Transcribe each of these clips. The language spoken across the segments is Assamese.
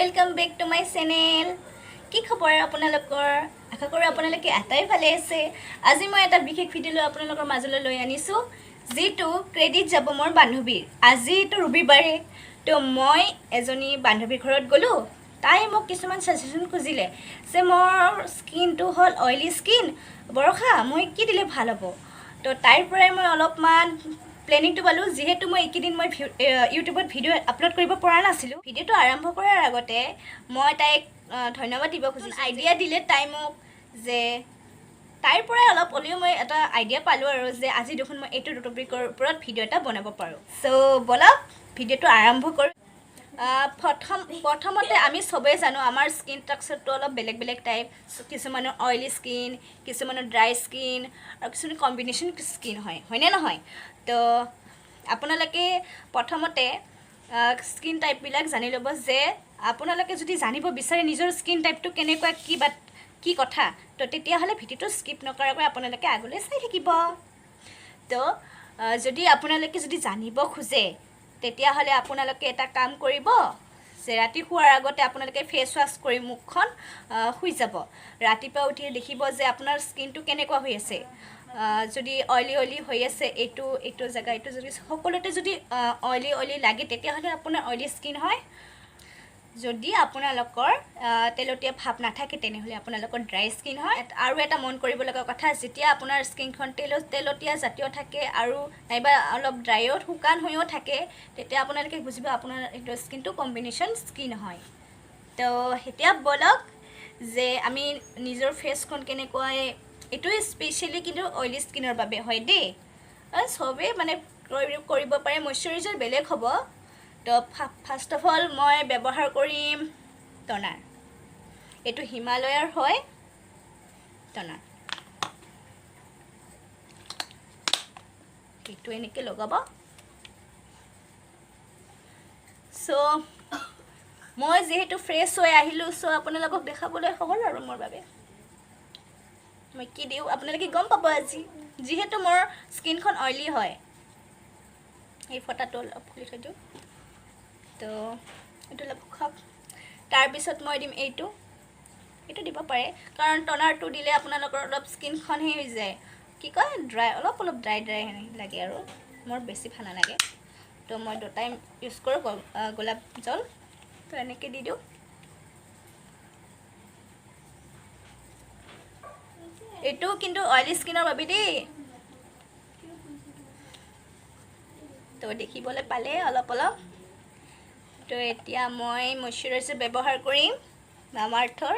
welcome back to my channel কি খবৰ আপোনালোকৰ আশা কৰোঁ আপোনালোকে আটাই ভালে আছে আজি মই এটা বিশেষ ভিডিঅ আপোনালোকৰ মাজলৈ লৈ আনিছো যেটো ক্ৰেডিট যাব মোৰ বান্ধৱীৰ আজি তো ৰবিবাৰে তো মই এজনী বান্ধৱীৰ ঘৰত গলো তাই মোক কিছুমান সাজেশন খুজিলে যে মোৰ স্কিনটো হল অইলি স্কিন বৰখা মই কি দিলে ভাল হ'ব তো তাইৰ পৰাই মই অলপমান প্লেনিং তো পালো যেহেতু মই একিদিন মই ইউটিউবত ভিডিও আপলোড কৰিব পৰা নাছিলো ভিডিওটো আৰম্ভ কৰাৰ আগতে মই তাইক ধন্যবাদ দিব খুজিছো আইডিয়া দিলে তাই মোক যে তাইৰ পৰাই অলপ অলিও মই এটা আইডিয়া পালো আৰু যে আজি দেখোন মই এইটো টপিকৰ ওপৰত ভিডিও এটা বনাব পাৰো সো বলক ভিডিওটো আৰম্ভ কৰো প্ৰথমতে আমি সবেই জানো আমাৰ স্কিন ষ্ট্ৰাকচাৰটো অলপ বেলেগ বেলেগ টাইপ কিছুমানৰ অইলি স্কিন কিছুমানৰ ড্ৰাই স্কিন আৰু কিছুমান কম্বিনেশ্যন স্কিন হয়নে নহয় তো আপোনালোকে প্ৰথমতে স্কিন টাইপবিলাক জানি ল'ব যে আপোনালোকে যদি জানিব বিচাৰে নিজৰ স্কিন টাইপটো কেনেকুৱা কি কথা তো তেতিয়াহ'লে ভিডিওটো স্কিপ নকৰাকৈ আপোনালোকে আগলৈ চাই থাকিব তো যদি আপোনালোকে যদি জানিব খোজে তেতিয়াহ'লে আপোনালোকে এটা কাম কৰিব যে ৰাতি শুৱাৰ আগতে আপোনালোকে ফেচ ৱাছ কৰি মুখখন শুই যাব ৰাতিপুৱা উঠি দেখিব যে আপোনাৰ স্কিনটো কেনেকুৱা হৈ আছে যদি অইলি হৈ আছে এইটো জায়গা এইটো যদি সকলোতে যদি অইলি লাগে তেতিয়াহ'লে আপোনাৰ অইলি স্কিন হয় যদি আপোনালোকৰ তেলতীয়া ভাব নাথাকে তেনেহ'লে আপোনালোকৰ ড্ৰাই স্কিন হয় আৰু এটা মন কৰিব লগা কথা যেতিয়া আপোনাৰ স্কিনখন তেলতীয়া জাতীয় থাকে আৰু নাইবা অলপ ড্ৰাইও শুকান হৈও থাকে তেতিয়া আপোনালোকে বুজিব আপোনাৰ এইটো স্কিনটো কম্বিনেশ্যন স্কিন হয় তো এতিয়া বলক যে আমি নিজৰ ফেচখন কেনেকৈ এইটো স্পেচিয়েলি কিন্তু অইলি স্কিনৰ বাবে হয় দেই সবে মানে কৰিব পাৰে ময়শ্চাৰাইজাৰ বেলেগ হ'ব তো ফাৰ্ষ্ট অফ অল মই ব্যৱহাৰ কৰিম টনাৰ এইটো হিমালয়াৰ হয় টনাৰ এইটো এনেকৈ লগাব সো মই যেহেতু ফ্ৰেছ হৈ আহিলোঁ সো আপোনালোকক দেখাবলৈ হ'ল আৰু মোৰ বাবে মই কি দিওঁ আপোনালোকে গম পাব আজি যেহেতু মোৰ স্কিনখন অইলি হয় এই ফটাটো অলপ খুলি থৈ দিওঁ তো এইটো অলপ খাওক তাৰপিছত মই দিম এইটো দিব পাৰে কাৰণ টনাৰটো দিলে আপোনালোকৰ অলপ স্কিনখন হৈ যায় কি কয় ড্ৰাই অলপ ড্ৰাই লাগে আৰু মোৰ বেছি ভাল নালাগে তো মই দুটাই ইউজ কৰোঁ গোলাপ জল তো এনেকৈ দি দিওঁ এইটো কিন্তু অইলি স্কিনৰ বাবে দেই তো দেখিবলৈ পালে অলপ তো এতিয়া মই ময়শ্চাৰাইজাৰ ব্যৱহাৰ কৰিম মামাআৰ্থৰ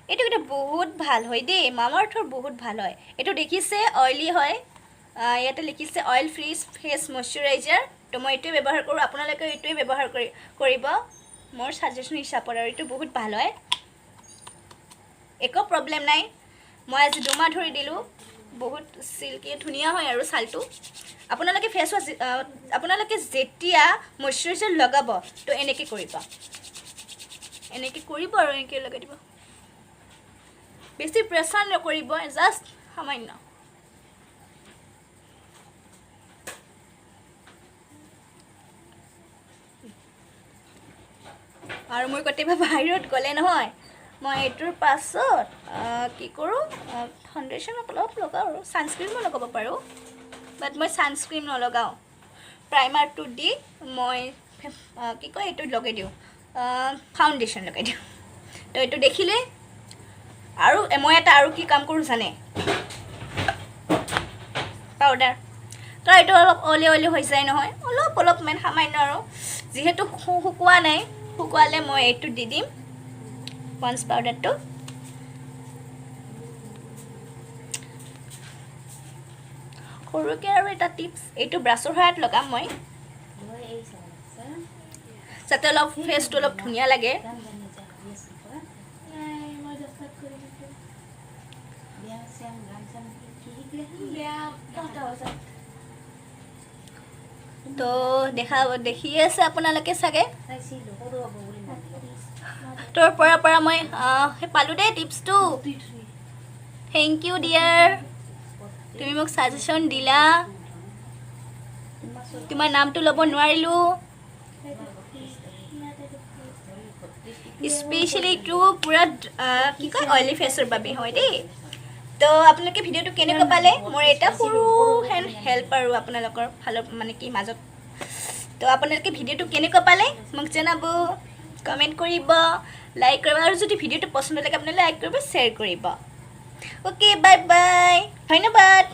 এইটো কিন্তু বহুত ভাল হয় দেই মামাআৰ্থৰ বহুত ভাল হয় এইটো দেখিছে অইলি হয় ইয়াতে লিখিছে অইল ফ্ৰী ফেচ ময়শ্চাৰাইজাৰ তো মই এইটোৱে ব্যৱহাৰ কৰোঁ আপোনালোকে এইটোৱে ব্যৱহাৰ কৰিব মোৰ সাজেশন হিচাপত আৰু এইটো বহুত ভাল হয় একো প্ৰব্লেম নাই মই আজি 2 মাহ ধৰি দিলোঁ বহুত সিল্কি ধুনীয়া হয় আৰু ছালটো আপোনালোকে ফেচ ৱাছ আপোনালোকে যেতিয়া ময়শ্চাৰাইজাৰ লগাব তো এনেকৈ কৰিব আৰু এনেকৈ লগাই দিব বেছি প্ৰেছাৰ নকৰিব জাষ্ট সামান্য আৰু মই কেতিয়াবা বাহিৰত গ'লে নহয় মই এইটোৰ পাছত কি কৰোঁ ফাউণ্ডেশ্যন অলপ লগাওঁ আৰু ছানস্ক্ৰীমো লগাব পাৰোঁ বাট মই ছানস্ক্ৰীম নলগাওঁ প্ৰাইমাৰটো দি মই কি কয় এইটো লগাই দিওঁ ফাউণ্ডেশ্যন লগাই দিওঁ তো এইটো দেখিলে আৰু মই এটা আৰু কি কাম কৰোঁ জানে পাউডাৰ তো এইটো অলপ অইলি হৈ যায় নহয় অলপ মানে সামান্য আৰু যিহেতু শুকোৱা নাই শুকুৱালে মই এইটো দি দিম পন্স পাউডাৰটো সৰুকৈ আৰু এটা টিপছ এইটো ব্ৰাছৰ সহায়ত লগাম মই যাতে অলপ ফেচটো অলপ ধুনীয়া লাগে তো দেখি আছে আপোনালোকে চাগে তোৰ পৰা মই পালোঁ দেই টিপছটো থেংক ইউ ডিয়াৰ তুমি মোক সাজেশন দিলা তোমাৰ নামটো ল'ব নোৱাৰিলোঁ স্পেচিয়েলি এইটো পূৰা কি কয় অইলি ফেচৰ বাবে হয় দেই তো আপোনালোকে ভিডিঅ'টো কেনেকুৱা পালে মোৰ এটা সৰু হেল্প আৰু আপোনালোকৰ ফালৰ মানে কি মাজত তো আপোনালোকে ভিডিঅ'টো কেনেকুৱা পালে মোক জনাব কমেণ্ট কৰিব লাইক কৰিব আৰু যদি ভিডিঅ'টো পচন্দ লাগে আপোনালোকে লাইক কৰিব শ্বেয়াৰ কৰিব অ'কে বাই বাই ধন্যবাদ